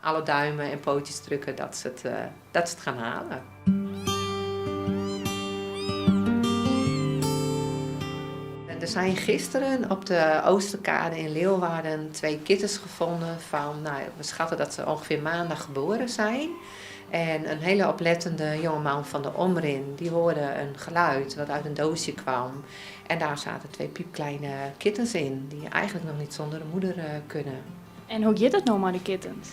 alle duimen en pootjes drukken dat ze het gaan halen. Er zijn gisteren op de Oosterkade in Leeuwarden 2 kittens gevonden van, we schatten dat ze ongeveer maandag geboren zijn. En een hele oplettende jongeman van de Omrin, die hoorde een geluid wat uit een doosje kwam. En daar zaten 2 piepkleine kittens in, die eigenlijk nog niet zonder de moeder kunnen. En hoe gaat het nou met die kittens?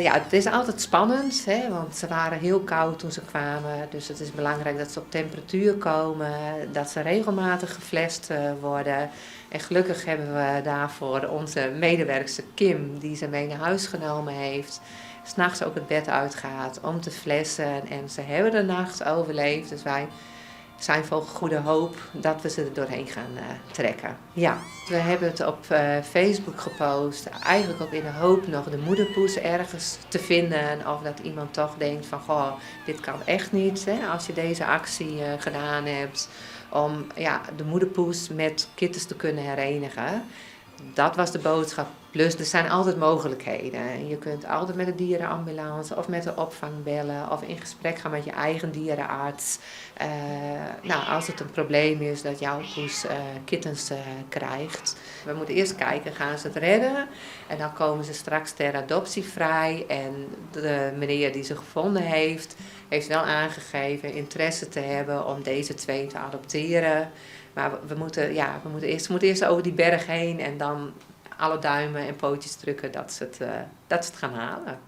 Het is altijd spannend, hè, want ze waren heel koud toen ze kwamen. Dus het is belangrijk dat ze op temperatuur komen, dat ze regelmatig geflesd worden. En gelukkig hebben we daarvoor onze medewerkster Kim, die ze mee naar huis genomen heeft. 's Nachts ook het bed uitgaat om te flessen. En ze hebben de nacht overleefd, dus wij zijn vol goede hoop dat we ze er doorheen gaan trekken. Ja, we hebben het op Facebook gepost, eigenlijk ook in de hoop nog de moederpoes ergens te vinden. Of dat iemand toch denkt van, goh, dit kan echt niet, hè, als je deze actie gedaan hebt. Om de moederpoes met kittens te kunnen herenigen. Dat was de boodschap. Plus er zijn altijd mogelijkheden. Je kunt altijd met de dierenambulance of met de opvang bellen of in gesprek gaan met je eigen dierenarts. Als het een probleem is dat jouw poes kittens krijgt. We moeten eerst kijken, gaan ze het redden? En dan komen ze straks ter adoptie vrij. En de meneer die ze gevonden heeft wel aangegeven interesse te hebben om deze 2 te adopteren. Maar we moeten eerst over die berg heen en dan alle duimen en pootjes drukken dat ze het gaan halen.